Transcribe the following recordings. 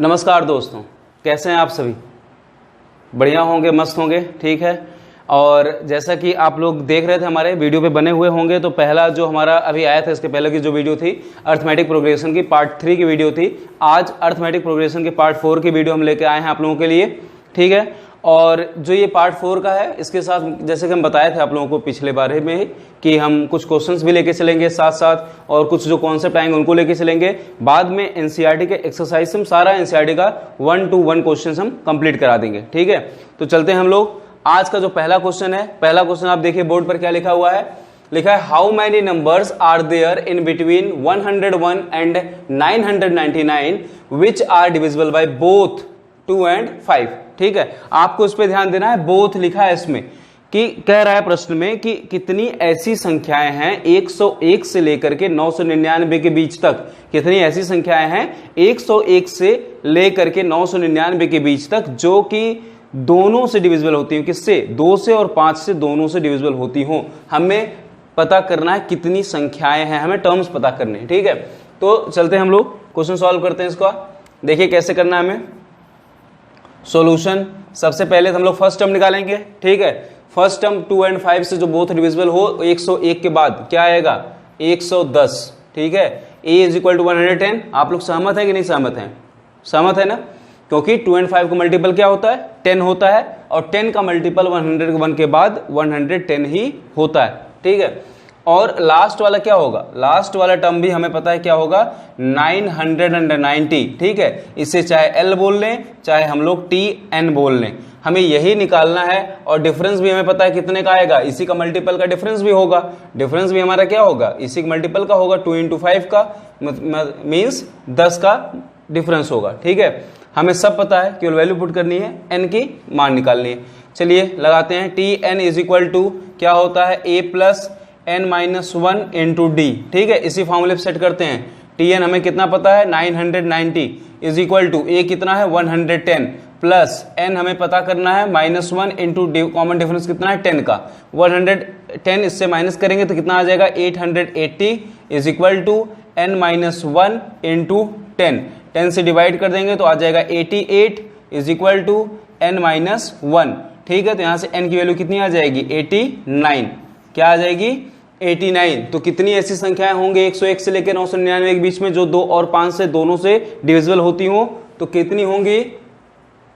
नमस्कार दोस्तों, कैसे हैं आप सभी? बढ़िया होंगे, मस्त होंगे, ठीक है। और जैसा कि आप लोग देख रहे थे हमारे वीडियो पे बने हुए होंगे, तो पहला जो हमारा अभी आया था, इसके पहले की जो वीडियो थी अर्थमेटिक प्रोग्रेशन की पार्ट 3 की वीडियो थी। आज अर्थमेटिक प्रोग्रेशन की पार्ट 4 की वीडियो हम लेके आए हैं आप लोगों के लिए, ठीक है। और जो ये पार्ट 4 का है, इसके साथ जैसे कि हम बताए थे आप लोगों को पिछले बारे में ही कि हम कुछ क्वेश्चंस भी लेके चलेंगे साथ साथ, और कुछ जो कॉन्सेप्ट आएंगे उनको लेके चलेंगे। बाद में एनसीईआरटी के एक्सरसाइज हम सारा एनसीईआरटी का 1-to-1 क्वेश्चन हम कंप्लीट करा देंगे, ठीक है। तो चलते हैं हम लोग। आज का जो पहला क्वेश्चन है, पहला क्वेश्चन आप देखिए बोर्ड पर क्या लिखा हुआ है। लिखा है how many numbers are there in between 101 and 999 which are divisible by both 2 and 5, ठीक है। आपको इस पे ध्यान देना है, बोथ लिखा है इसमें, कि कह रहा है प्रश्न में कि कितनी ऐसी संख्याएं हैं 101 से लेकर के 999 के बीच तक, कितनी ऐसी संख्याएं हैं 101 से लेकर के 999 के बीच तक जो कि दोनों से डिविजिबल होती हो। किससे? 2 से और 5 से, दोनों से डिविजिबल होती हो। हमें पता करना है कितनी संख्याएं हैं, हमें टर्म्स पता करने हैं, ठीक है। तो चलते हम लोग क्वेश्चन सॉल्व करते हैं इसका। देखिए कैसे करना है हमें सॉल्यूशन। सबसे पहले हम लोग फर्स्ट टर्म निकालेंगे, ठीक है। फर्स्ट टर्म 2 and 5 से जो बोथ डिविजिबल हो, 101 के बाद क्या आएगा 110, ठीक है। a is equal to 110। आप लोग सहमत है कि नहीं सहमत हैं? सहमत है ना, क्योंकि 2 and 5 का मल्टीपल क्या होता है 10 होता है, और 10 का मल्टीपल 101 के बाद 110 ही होता है, ठीक है। और लास्ट वाला क्या होगा, लास्ट वाला टर्म भी हमें पता है क्या होगा 990, ठीक है। इसे चाहे L बोल लें, चाहे हम लोग TN बोल लें, हमें यही निकालना है। और डिफरेंस भी हमें पता है कितने का आएगा, इसी का मल्टीपल का डिफरेंस भी होगा। डिफरेंस भी हमारा क्या होगा, इसी का मल्टीपल का होगा, 2 into 5 का मीन्स 10 का डिफरेंस होगा, ठीक है। हमें सब पता है, केवल वैल्यू पुट करनी है, n की मान निकालनी है। चलिए लगाते हैं। TN इज इक्वल टू क्या होता है a plus n-1 into D, ठीक है। इसी फॉर्मूले पे सेट करते हैं। TN हमें कितना पता है 990 इज इक्वल टू a कितना है 110 प्लस n हमें पता करना है -1 इंटू कॉमन डिफरेंस कितना है 10 का, 110 इससे माइनस करेंगे तो कितना आ जाएगा 880 is equal to n-1 into 10 से डिवाइड कर देंगे तो आ जाएगा 88 इज इक्वल टू n-1, ठीक है। तो यहां से n की वैल्यू कितनी आ जाएगी 89, क्या आ जाएगी 89। तो कितनी ऐसी संख्याएं होंगे 101 से लेकर 999 के बीच में जो 2 और 5 से दोनों से डिविजिबल होती हो, तो कितनी होंगी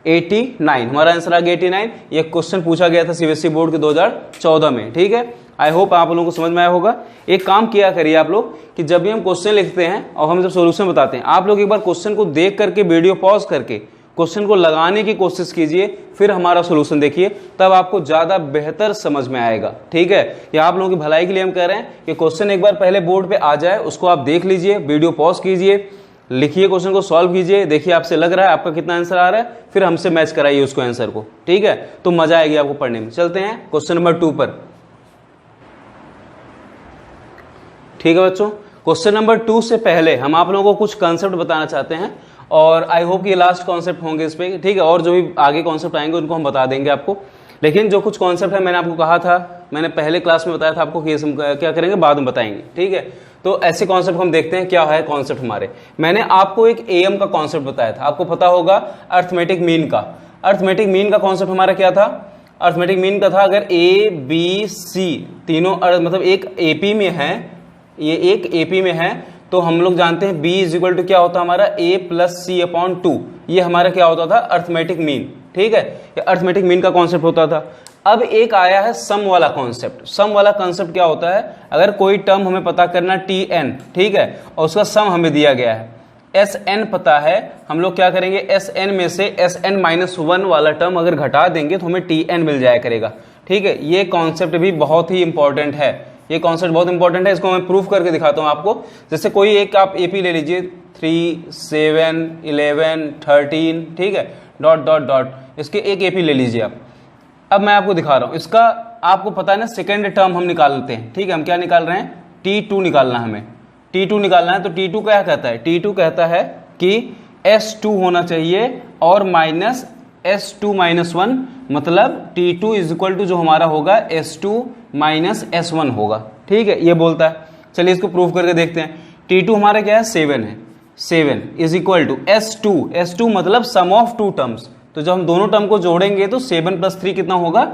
89। हमारा आंसर आ गया 89। ये क्वेश्चन पूछा गया था सीबीएसई बोर्ड के 2014 में, ठीक है। आई होप आप लोगों को समझ में आया होगा। एक काम किया करिए आप लोग कि जब भी हम क्वेश्चन लिखते हैं और हम जब सॉल्यूशन बताते हैं, आप लोग एक बार क्वेश्चन को देख करके वीडियो पॉज करके क्वेश्चन को लगाने की कोशिश कीजिए, फिर हमारा सॉल्यूशन देखिए, तब आपको ज्यादा बेहतर समझ में आएगा, ठीक है। ये आप लोगों की भलाई के लिए हम कह रहे हैं कि क्वेश्चन एक बार पहले बोर्ड पे आ जाए, उसको आप देख लीजिए, वीडियो पॉज कीजिए, लिखिए, क्वेश्चन को सॉल्व कीजिए, देखिए आपसे लग रहा है आपका कितना आंसर आ रहा है, फिर हमसे मैच कराइए उसको आंसर को, ठीक है। तो मजा आएगी आपको पढ़ने में। चलते हैं क्वेश्चन नंबर 2 पर, ठीक है बच्चों। क्वेश्चन नंबर 2 से पहले हम आप लोगों को कुछ कॉन्सेप्ट बताना चाहते हैं, और आई होप ये लास्ट कॉन्सेप्ट होंगे इस पे, ठीक है। और जो भी आगे कॉन्सेप्ट आएंगे उनको हम बता देंगे आपको, लेकिन जो कुछ कॉन्सेप्ट है मैंने आपको कहा था, मैंने पहले क्लास में बताया था आपको कि ये क्या करेंगे बाद में बताएंगे, ठीक है। तो ऐसे कॉन्सेप्ट हम देखते हैं क्या है कॉन्सेप्ट हमारे। मैंने आपको एक AM का कॉन्सेप्ट बताया था, आपको पता होगा अर्थमेटिक मीन का। अर्थमेटिक मीन का कॉन्सेप्ट हमारा क्या था, अर्थमेटिक मीन का था अगर ABC तीनों मतलब एक AP में है, ये एक AP में है, तो हम लोग जानते हैं B इज इक्वल टू क्या होता है हमारा A प्लस C/2, ये हमारा क्या होता था अर्थमेटिक मीन, ठीक है। ये अर्थमेटिक मीन का कॉन्सेप्ट होता था। अब एक आया है सम वाला कॉन्सेप्ट। सम वाला कॉन्सेप्ट क्या होता है, अगर कोई टर्म हमें पता करना TN, ठीक है, और उसका सम हमें दिया गया है, SN पता है, हम लोग क्या करेंगे SN में से SN-1 वाला टर्म अगर घटा देंगे तो हमें TN मिल जाया करेगा, ठीक है। ये कॉन्सेप्ट भी बहुत ही इंपॉर्टेंट है, ये कॉन्सेप्ट बहुत इंपॉर्टेंट है। इसको मैं प्रूफ करके दिखाता हूं आपको। जैसे कोई एक आप AP ले लीजिए 3, 7, 11, 13, ठीक है, डॉट डॉट डॉट, इसके एक AP ले लीजिए आप। अब मैं आपको दिखा रहा हूं, इसका आपको पता है ना सेकेंड टर्म हम निकालते हैं, ठीक है। हम क्या निकाल रहे हैं T2 निकालना, हमें T2 निकालना है। तो T2 क्या कहता है, T2 कहता है कि S2 होना चाहिए और माइनस S2-1, मतलब T2 इज इक्वल टू जो हमारा होगा S2 माइनस S1 होगा, ठीक है, ये बोलता है। चलिए इसको प्रूफ करके देखते हैं। T2 हमारा क्या है 7 है, 7 इज इक्वल टू S2 मतलब सम ऑफ टू टर्म्स, तो जब हम दोनों टर्म को जोड़ेंगे तो 7 + 3 कितना होगा,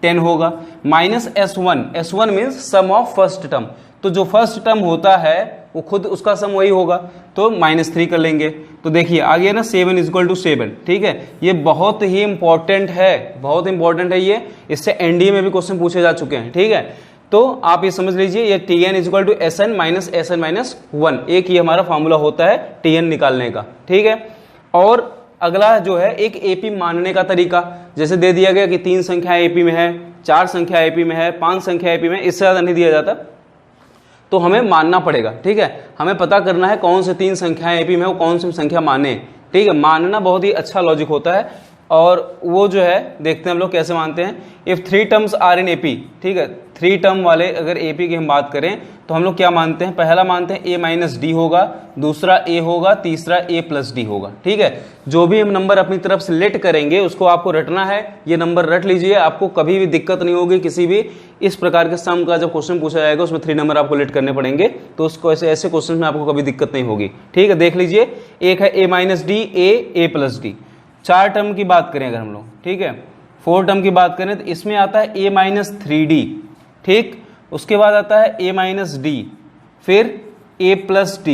10 होगा, minus S1 means sum of first term, तो जो फर्स्ट टर्म होता है वो खुद उसका सम वही होगा, तो -3 कर लेंगे। तो देखिए आ गया ना 7 = 7, ठीक है। ये बहुत ही इंपॉर्टेंट है, बहुत इंपॉर्टेंट है ये, इससे एनडीए में भी क्वेश्चन पूछे जा चुके हैं, ठीक है। तो आप ये समझ लीजिए ये Tn = Sn - Sn - 1, एक ही हमारा फॉर्मूला होता है Tn निकालने का, ठीक है। और अगला जो है एक एपी मानने का तरीका, जैसे दे दिया गया कि 3 संख्या एपी में है, 4 संख्या एपी में है, 5 संख्या एपी में, इससे ज्यादा नहीं दिया जाता, तो हमें मानना पड़ेगा, ठीक है। हमें पता करना है कौन से 3 संख्याएं एपी में है, कौन सी संख्या माने, ठीक है। मानना बहुत ही अच्छा लॉजिक होता है, और वो जो है देखते हैं हम लोग कैसे मानते हैं। If 3 terms are in AP, ठीक है, 3 टर्म वाले अगर एपी की हम बात करें तो हम लोग क्या मानते हैं, पहला मानते हैं a - d होगा, दूसरा a होगा, तीसरा a + d होगा, ठीक है। जो भी हम नंबर अपनी तरफ से लेट करेंगे उसको आपको रटना है, ये नंबर रट लीजिए, आपको कभी भी दिक्कत नहीं होगी। किसी भी इस प्रकार के सम का जब क्वेश्चन पूछा जाएगा उसमें 3 नंबर आपको लेट करने पड़ेंगे, तो उसको ऐसे क्वेश्चन में आपको कभी दिक्कत नहीं होगी, ठीक है। देख लीजिए, एक है a - d, a + d। 4 term की बात करें अगर हम लोग, ठीक है, 4 टर्म की बात करें तो इसमें आता है a - 3d, ठीक। उसके बाद आता है a - d, फिर a + d,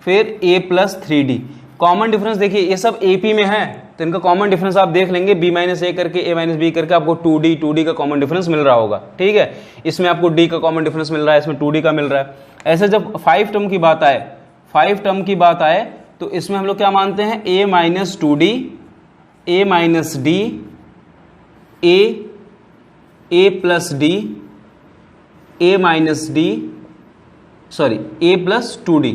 फिर a + 3d। कॉमन डिफरेंस देखिए ये सब एपी में है, तो इनका कॉमन डिफरेंस आप देख लेंगे, b - a करके a - b करके आपको 2d का कॉमन डिफरेंस मिल रहा होगा, ठीक है। इसमें आपको d का कॉमन डिफरेंस मिल रहा है, इसमें 2d का मिल रहा है। ऐसे जब 5 टर्म की बात आए, 5 टर्म की बात आए तो इसमें हम लोग क्या मानते हैं, a - 2d, a - d, a + d, a + 2d,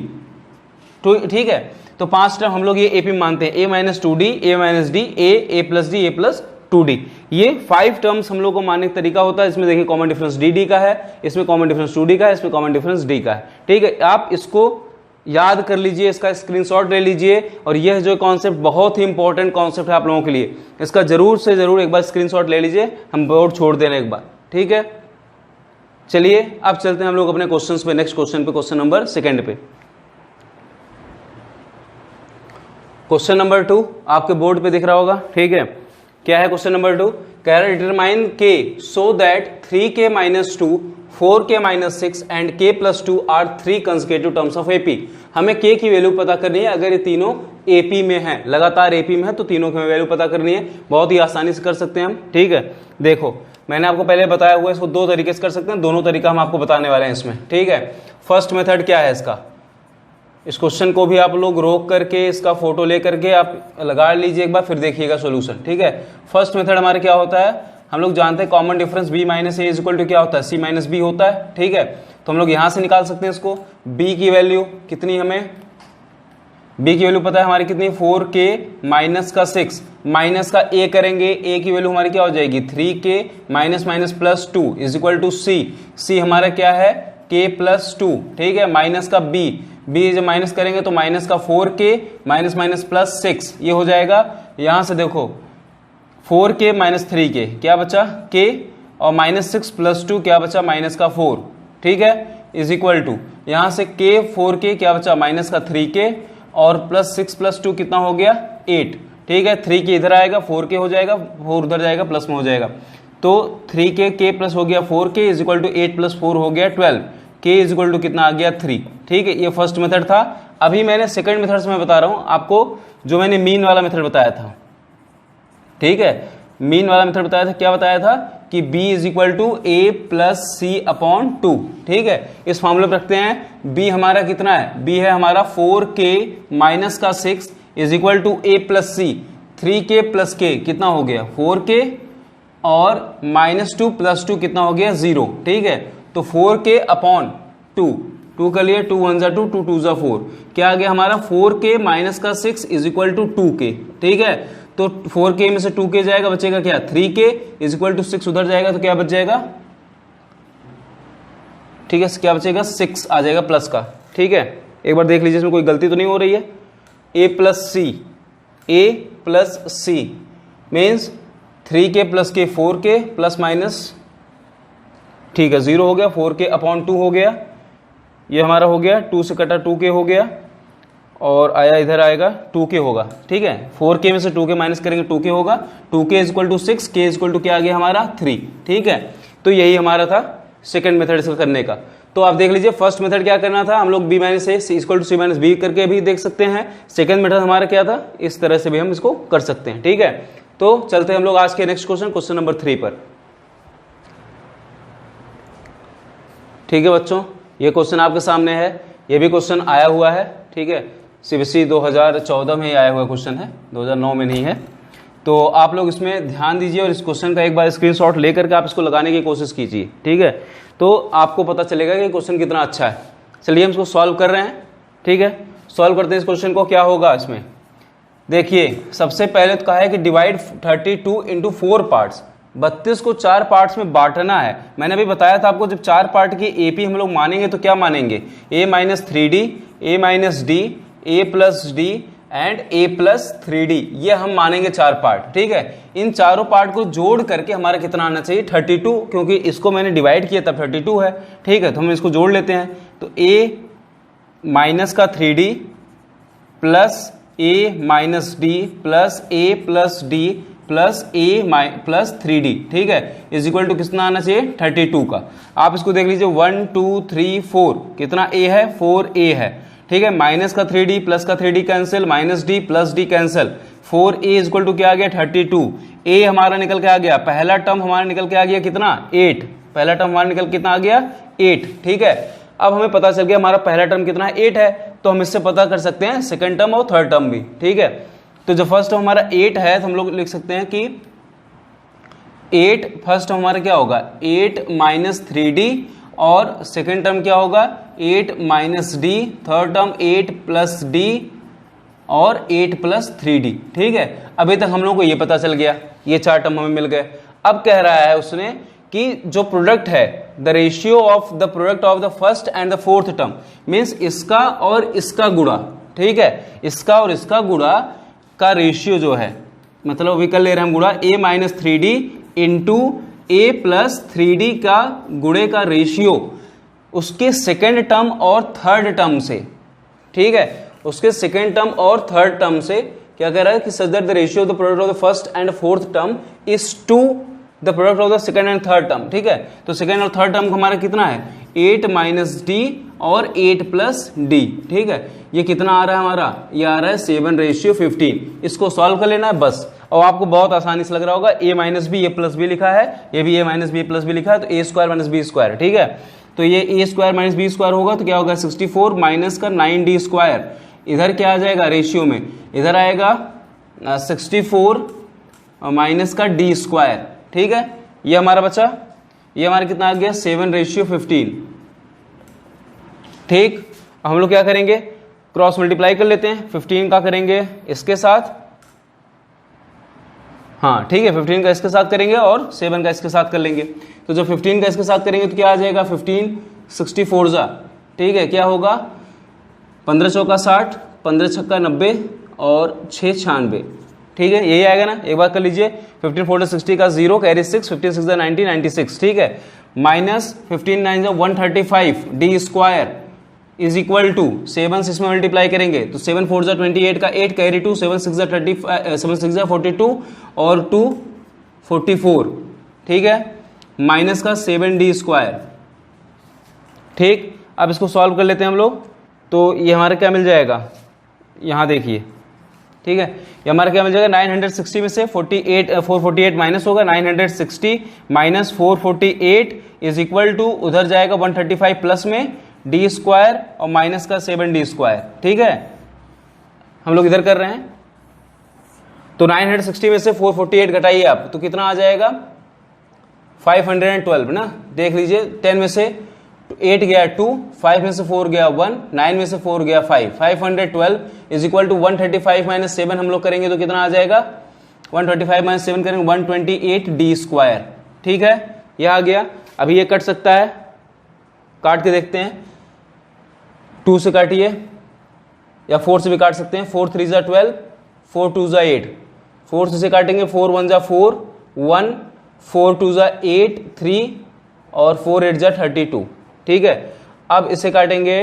तो ठीक है। तो 5 टर्म हम लोग ये एपी मानते हैं, a - 2d, a - d, a + d, a + 2d। ये 5 टर्म्स हम लोग को मानने का तरीका होता है। इसमें देखिए कॉमन डिफरेंस dd का है, इसमें कॉमन डिफरेंस 2d का है, इसमें कॉमन डिफरेंस d का है, ठीक है। आप इसको याद कर लीजिए, इसका स्क्रीनशॉट ले लीजिए, और यह जो कॉन्सेप्ट बहुत ही इंपॉर्टेंट कॉन्सेप्ट है आप लोगों के लिए, इसका जरूर से जरूर एक बार स्क्रीनशॉट ले लीजिए, हम बोर्ड छोड़ देना एक बार, ठीक है। चलिए अब चलते हैं हम लोग अपने क्वेश्चंस पे, नेक्स्ट क्वेश्चन पे, क्वेश्चन नंबर 2 पे। क्वेश्चन नंबर 2 आपके बोर्ड पे दिख रहा होगा, ठीक है। क्या है क्वेश्चन नंबर 2, कह रहा है determine k so that 3k - 2, 4k - 6 and k + 2 are 3 consecutive terms of AP. हमें k की वैल्यू पता करनी है, अगर ये तीनों एपी में है, लगातार एपी में है, तो तीनों की वैल्यू पता करनी है। बहुत ही आसानी से कर सकते हैं हम, ठीक है। देखो मैंने आपको पहले बताया हुआ है, इसको 2 तरीके से कर सकते हैं, दोनों तरीका हम आपको बताने वाले हैं इसमें, ठीक है। फर्स्ट मेथड क्या है इसका, इस क्वेश्चन को भी आप लोग रोक करके इसका फोटो ले करके आप लगा लीजिए एक बार, फिर देखिएगा सॉल्यूशन, ठीक है। फर्स्ट मेथड हमारे क्या होता है, हम लोग जानते हैं कॉमन डिफरेंस b - a = क्या होता है, c - b होता है, ठीक है। तो हम लोग यहां से निकाल सकते हैं इसको। b की वैल्यू कितनी, हमें b की वैल्यू पता है हमारी कितनी, 4k - 6 माइनस का a करेंगे, a की वैल्यू हमारी क्या हो जाएगी, 3k - +2 = c। c हमारा क्या है, k + 2, ठीक है, माइनस का b जब माइनस करेंगे तो माइनस का 4k - +6 ये हो जाएगा। यहां से देखो 4k - 3k क्या बचा, k, और -6 + 2 क्या बचा, -4, ठीक है, = यहां से k 4k क्या बचा, -3k, और +6 + 2 कितना हो गया, 8, ठीक है। 3k इधर आएगा, 4k हो जाएगा, 4 उधर जाएगा, प्लस में हो जाएगा, तो 3k k प्लस हो गया 4k = 8 + 4 हो गया 12, k = कितना आ गया, 3, ठीक है। ये फर्स्ट मेथड था। अभी मैंने सेकंड मेथड से मैं बता रहा हूं आपको, जो मैंने मीन वाला मेथड बताया था, ठीक है। मीन वाला मेथड बताया था, क्या बताया था कि b = a + c/2, ठीक है। इस फॉर्मूले पर रखते हैं, b हमारा कितना है, b है हमारा 4k - 6 = a + c, 3k + k कितना हो गया, 4k, और -2 + 2 कितना हो गया, 0, ठीक है। तो 4k/2, 2 कर लिए, 2 1 = 2, 2 2 = 4, क्या आ गया हमारा, 4k - 6 = 2k, ठीक है। तो 4k में से 2k जाएगा, बचेगा क्या, 3k = 6 उधर जाएगा, तो क्या बच जाएगा, ठीक है, क्या बचेगा, 6 आ जाएगा प्लस का, ठीक है। एक बार देख लीजिए इसमें कोई गलती तो नहीं हो रही है। a + c means 3k + k 4k ± ठीक है 0 हो गया, 4k/2 हो गया, ये हमारा हो गया, 2 से कटा 2k हो गया, और आया इधर आएगा 2k होगा, ठीक है। 4k में से 2k माइनस करेंगे 2k होगा, 2k is equal to 6, k is equal to क्या आ गया हमारा 3, ठीक है। तो यही हमारा था सेकंड मेथड इसका करने का। तो आप देख लीजिए फर्स्ट मेथड क्या करना था हम लोग, b minus a equal to c minus b करके भी देख सकते हैं। सेकंड मेथड हमारा क्या था, इस तरह से भी हम इसको कर सकते हैं, ठीक है। तो चलते हैं हम लोग आज के नेक्स्ट क्वेश्चन, क्वेश्चन नंबर 3 पर, ठीक है बच्चों। ये क्वेश्चन आपके सामने है, ये भी क्वेश्चन आया हुआ है, ठीक है। सीबीएसई 2014 में आया हुआ क्वेश्चन है, 2009 में नहीं है। तो आप लोग इसमें ध्यान दीजिए और इस क्वेश्चन का एक बार स्क्रीनशॉट लेकर के आप इसको लगाने की कोशिश कीजिए, ठीक है। तो आपको पता चलेगा कि क्वेश्चन कितना अच्छा है। चलिए हम इसको सॉल्व कर रहे हैं, ठीक है। सॉल्व करते हैं इस क्वेश्चन को। क्या होगा इसमें, देखिए सबसे पहले तो कहा है कि डिवाइड 32 इंटू 4 पार्ट्स, 32 को 4 पार्ट्स में बांटना है। मैंने अभी बताया था आपको, जब 4 पार्ट की एपी हम लोग मानेंगे तो क्या मानेंगे, a minus 3d, a minus d, a plus d and a plus 3d, ये हम मानेंगे 4 पार्ट, ठीक है। इन चारों पार्ट को जोड़ करके हमारा कितना आना चाहिए 32, क्योंकि इसको मैंने डिवाइड किया तब 32 है, ठीक है। तो हम इसको जोड़ लेते हैं। तो a माइनस का 3d plus a minus d plus a plus d plus a plus 3d, ठीक है, इज इक्वल टू कितना आना चाहिए 32 का। आप इसको देख लीजिए 1 2 3 4, कितना a है 4a है, ठीक है। माइनस का 3d प्लस का 3d cancel, minus d plus d cancel, 4a is equal to क्या आ गया 32। a हमारा निकल के आ गया, पहला टर्म हमारा निकल के आ गया कितना 8, पहला टर्म हमारा निकल कितना आ गया 8, ठीक है। अब हमें पता चल गया हमारा पहला टर्म कितना है 8 है, तो हम इससे पता कर सकते हैं सेकंड टर्म और थर्ड टर्म भी, ठीक है। तो जो फर्स्ट टर्म हमारा 8 है तो हम लोग लिख सकते हैं कि 8 फर्स्ट टर्म हमारा क्या होगा 8 माइनस 3d, और सेकेंड टर्म क्या होगा 8 minus d, third term 8 plus d और 8 प्लस 3d, ठीक है। अभी तक हम लोग को ये पता चल गया, ये 4 टर्म हमें मिल गए। अब कह रहा है उसने कि जो प्रोडक्ट है, the ratio of the product of the first and the fourth term, means इसका और इसका गुणा, ठीक है, इसका और इसका गुणा का रेशियो जो है, मतलब अभी कर ले रहे हैं हम गुणा a minus 3d into a plus 3d का गुणे का रेशियो उसके सेकेंड टर्म और थर्ड टर्म से, ठीक है, उसके सेकेंड टर्म और थर्ड टर्म से क्या कह रहा है कि such that the ratio of the product of the first and fourth term is to the product of the second and third term, ठीक है। तो सेकेंड और थर्ड टर्म हमारा कितना है 8 माइनस d और 8 प्लस d, ठीक है। ये कितना आ रहा है हमारा, ये आ रहा है 7:15। इसको सॉल्व कर लेना है बस, और आपको बहुत आसानी से लग रहा होगा a minus b a plus b लिखा है, ये भी a minus b a plus b लिखा है, तो a square minus b square, ठीक है। तो ये a square minus b square होगा तो क्या होगा 64 माइनस का 9d स्क्वायर, इधर क्या आ जाएगा रेशियो में, इधर आएगा 64 माइनस का d स्क्वायर, ठीक है। ये हमारा बचा, ये हमारा कितना आ गया 7:15, ठीक। हम लोग क्या करेंगे क्रॉस मल्टीप्लाई कर लेते हैं, 15 का करेंगे इसके साथ, हाँ ठीक है, 15 का इसके साथ करेंगे और 7 का इसके साथ कर लेंगे। तो जब 15 का इसके साथ करेंगे तो क्या आ जाएगा 15 64 जा, ठीक है, क्या होगा 15 चौका 60, 15 छक्का 90 और 6 96, ठीक है, यही आएगा ना। एक बार कर लीजिए 15 4 60 का 0 कैरी 6, 15 6 90 96, ठीक है, minus 15 9 135 d square is equal to 7 से इसमें मल्टीप्लाई करेंगे तो 7 4 28 का 8 कैरी 2, 7 6 7 6 42 और 2 44, ठीक है, माइनस का 7d स्क्वायर, ठीक। अब इसको सॉल्व कर लेते हैं हम लोग, तो ये हमारा क्या मिल जाएगा, यहाँ देखिए, ठीक है, ये हमारा क्या मिल जाएगा 960 में से 448 माइनस होगा, 960 माइनस 448 इज इक्वल टू उधर जाएगा 135 प्लस में डी स्क्वायर और माइनस का 7d स्क्वायर, ठीक है। हम लोग इधर कर रहे हैं तो 960 में से 448 घटाइए आप तो कितना आ जाएगा 512 ना, देख लीजिए 10 में से 8 गया 2, 5 में से 4 गया 1, 9 में से 4 गया 5, 512 इज इक्वल टू 135 माइनस 7 हम लोग करेंगे तो कितना आ जाएगा 135 माइनस 7 करेंगे 128 डी स्क्वायर, ठीक है, यह आ गया। अभी ये कट सकता है, काट के देखते हैं, 2 से काटिए या 4 से भी काट सकते हैं, 4 3 जा 12, 4 2 जा 8, 4 से काटेंगे 4 1 जा 4 1, 4 2 जा 8 3 और 4 8 जा 32, ठीक है। अब इसे काटेंगे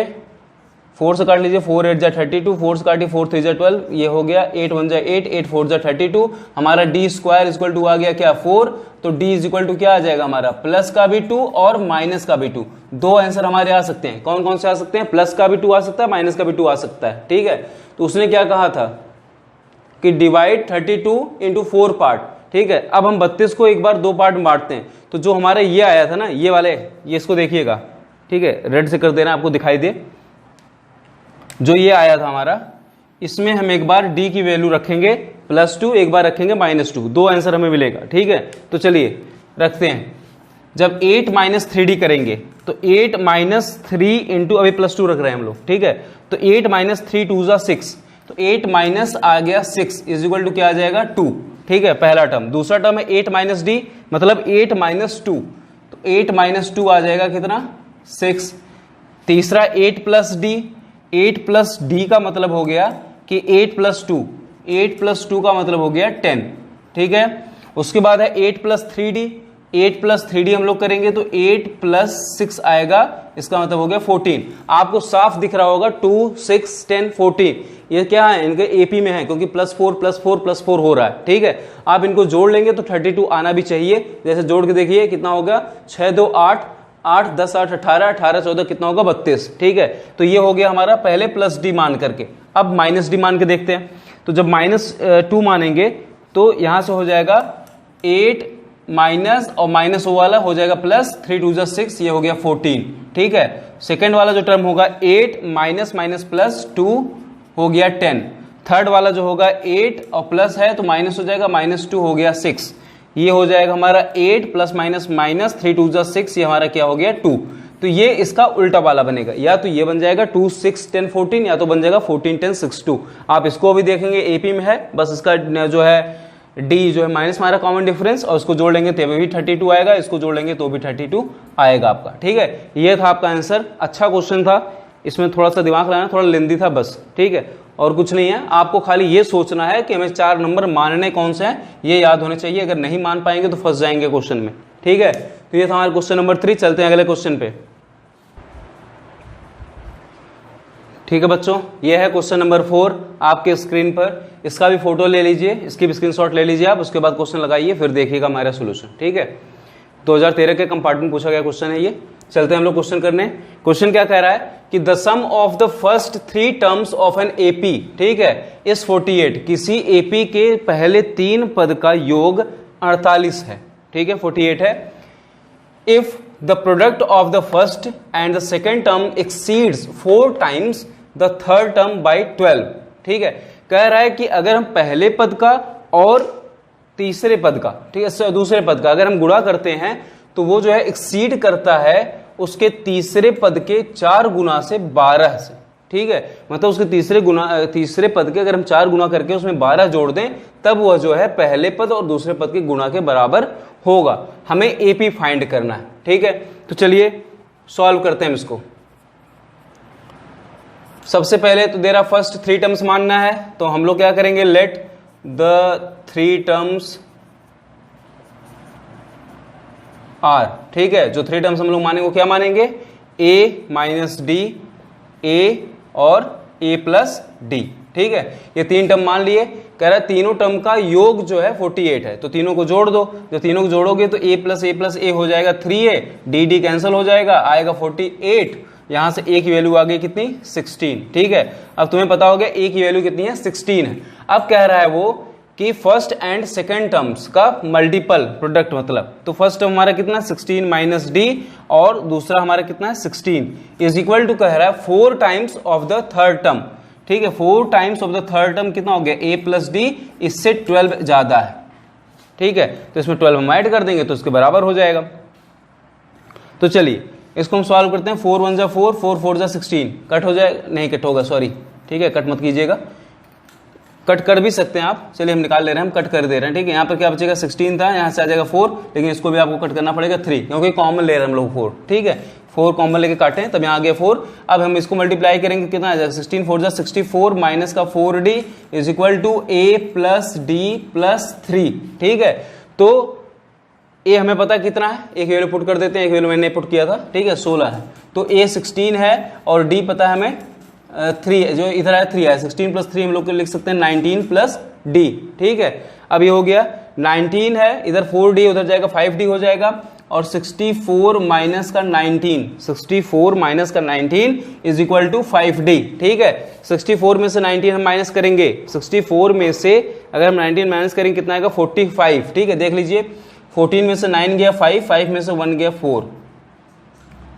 4 से काट लीजिए, 4 8 जा 32, 4 से काटिए 4 3 जा 12, ये हो गया 8 1 जा 8, 8 4 जा 32। हमारा डी स्क्वायर इक्वल टू आ गया क्या 4, तो डी इज इक्वल टू क्या आ जाएगा हमारा प्लस का भी 2 और माइनस का भी 2। दो आंसर हमारे आ सकते हैं, कौन कौन से आ सकते हैं, प्लस का भी 2 आ सकता है, माइनस का भी 2 आ सकता है। ठीक है, तो उसने क्या कहा था कि डिवाइड 32 इंटू 4 पार्ट। ठीक है, अब हम 32 को एक बार 2 पार्ट में बांटते हैं, तो जो हमारे ये आया था ना, ये वाले, ये इसको देखिएगा, ठीक है, रेड से कर देना आपको दिखाई दे। जो ये आया था हमारा, इसमें हम एक बार d की वैल्यू रखेंगे +2, एक बार रखेंगे -2, दो आंसर हमें मिलेगा। ठीक है, तो चलिए रखते हैं। जब 8 - 3d करेंगे तो 8 - 3 इंटू, अभी +2 रख रहे हैं हम लोग। ठीक है, तो 8 - 3 2 जा 6, तो 8 माइनस आ गया 6 इज इक्वल टू क्या आ जाएगा 2। ठीक है, पहला टर्म। दूसरा टर्म है 8 - d, मतलब 8 - 2, तो 8 - 2 आ जाएगा कितना 6। तीसरा 8 + d, 8 + d का मतलब हो गया कि 8 + 2, 8 + 2 का मतलब हो गया 10। ठीक है, उसके बाद है 8 + 3d, 8 + 3d हम लोग करेंगे तो 8 + 6 आएगा, इसका मतलब हो गया 14। आपको साफ दिख रहा होगा 2 6 10 14, ये क्या है इनके एपी में है, क्योंकि +4 +4 +4 हो रहा है। ठीक है, आप इनको जोड़ लेंगे तो 32 आना भी चाहिए। जैसे जोड़ के देखिए कितना होगा, 6 2 8, 8 10 8 18, 18 14 कितना होगा 32। ठीक है, तो ये हो गया हमारा पहले +d मान करके। अब -d मान के देखते हैं, तो जब -2 मानेंगे तो यहां से हो जाएगा 8 माइनस और माइनस वाला हो जाएगा प्लस, 3 2 जा 6, ये हो गया 14। ठीक है, सेकेंड वाला जो टर्म होगा 8 - +2 हो गया 10। थर्ड वाला जो होगा 8 और प्लस है तो माइनस हो जाएगा, -2 हो गया 6, ये हो जाएगा हमारा 8 +- 3 2 जा 6, ये हमारा क्या हो गया 2। तो ये इसका उल्टा वाला बनेगा, या तो ये बन जाएगा 2 6 10 14, या तो बन जाएगा 14 10 6 2। आप इसको भी देखेंगे एपी में है, बस इसका जो है डी जो है माइनस हमारा कॉमन डिफरेंस, और उसको जोड़ लेंगे तो भी 32 आएगा, इसको जोड़ लेंगे तो भी 32 आएगा आपका। ठीक है, ये था आपका आंसर। अच्छा क्वेश्चन था, इसमें थोड़ा सा दिमाग लगाना, थोड़ा लेंदी था बस। ठीक है, और कुछ नहीं है, आपको खाली ये सोचना है कि हमें 4 नंबर मानने कौन से हैं, ये याद होने चाहिए। अगर नहीं मान पाएंगे तो फंस जाएंगे क्वेश्चन में। ठीक है, तो ये था हमारा क्वेश्चन नंबर 3। चलते हैं अगले क्वेश्चन पे। ठीक है बच्चों, ये है क्वेश्चन नंबर 4 आपके स्क्रीन पर। इसका भी फोटो ले लीजिए, इसकी भी स्क्रीनशॉट ले लीजिए आप, उसके बाद क्वेश्चन लगाइए, फिर देखिएगा हमारा सोल्यूशन। ठीक है, 2013 के कंपार्टमेंट पूछा गया क्वेश्चन है ये। चलते हैं हम लोग क्वेश्चन करने। क्वेश्चन क्या कह रहा है कि the sum of the first 3 terms of an AP, ठीक है, इज 48। किसी एपी के पहले 3 पद का योग 48 है। ठीक है, 48 है। If the product of the first and the second term exceeds 4 times the third term by 12। ठीक है, कह रहा है कि अगर हम पहले पद का और तीसरे पद का, ठीक है, दूसरे पद का अगर हम गुणा करते हैं तो वो जो है एक्सीड करता है उसके तीसरे पद के 4 गुना से 12 से। ठीक है, मतलब उसके तीसरे पद के अगर हम 4 गुना करके उसमें 12 जोड़ दें तब वह जो है पहले पद और दूसरे पद के गुणा के बराबर होगा। हमें एपी फाइंड करना है। ठीक है, तो चलिए सॉल्व करते हैं इसको। सबसे पहले तो देरा फर्स्ट 3 टर्म्स मानना है, तो हम लोग क्या करेंगे, लेट द 3 टर्म्स आर। ठीक है, जो 3 टर्म्स हम लोग मानेंगे वो क्या मानेंगे, a - d, a और a + d। ठीक है, ये 3 टर्म मान लिए। कह रहा है तीनों टर्म का योग जो है 48 है, तो तीनों को जोड़ दो। जो तीनों को जोड़ोगे तो a + a हो जाएगा 3a, d कैंसिल हो जाएगा, आएगा 48। यहां से a की वैल्यू आ गई कितनी 16। ठीक है, अब तुम्हें पता हो गया a की वैल्यू कितनी है 16 है। अब कह रहा है वो कि फर्स्ट एंड सेकेंड टर्म्स का मल्टीपल प्रोडक्ट, मतलब तो फर्स्ट टर्म हमारा कितना 16 - d और दूसरा हमारा कितना है 16 इज इक्वल टू कह रहा है 4 times of the third term. ठीक है, 4 times of the third term कितना हो गया a + d, इससे 12 ज्यादा है। ठीक है, तो इसमें 12 हम ऐड कर देंगे तो इसके बराबर हो जाएगा। तो चलिए इसको हम सॉल्व करते हैं। 4 1 जा 4, 4 4 जा 16, कट हो जाए, नहीं कट होगा, सॉरी। ठीक है, कट मत कीजिएगा, कट कर भी सकते हैं आप। चलिए हम निकाल ले रहे हैं, हम कट कर दे रहे हैं। ठीक है, यहाँ पर क्या बचेगा 16 था, यहाँ से आ जाएगा 4, लेकिन इसको भी आपको कट करना पड़ेगा 3, क्योंकि कॉमन ले रहे हैं हम लोग 4। ठीक है, 4 कॉमन लेके काटें तब यहाँ आ गया 4। अब हम इसको मल्टीप्लाई करेंगे, कितना आ जाएगा 16 4 जा 64 माइनस का 4d is equal to a + d + 3। ठीक है, तो a हमें पता कितना है, एक वैल्यू पुट कर देते हैं, एक वैल्यू मैंने पुट किया था। ठीक है, 16 है, तो a 16 है और d पता है हमें 3 जो इधर आया 3 आया, 16 प्लस 3 हम लोग लिख सकते हैं 19 प्लस डी। ठीक है, अब ये हो गया 19 है, इधर 4d उधर जाएगा 5d हो जाएगा, और 64 माइनस का 19, 64 माइनस का 19 इज इक्वल टू 5d। ठीक है, 64 में से 19 हम माइनस करेंगे, 64 में से अगर हम 19 माइनस करेंगे कितना आएगा 45। ठीक है, देख लीजिए 14 में से 9 गया 5, 5 में से 1 गया 4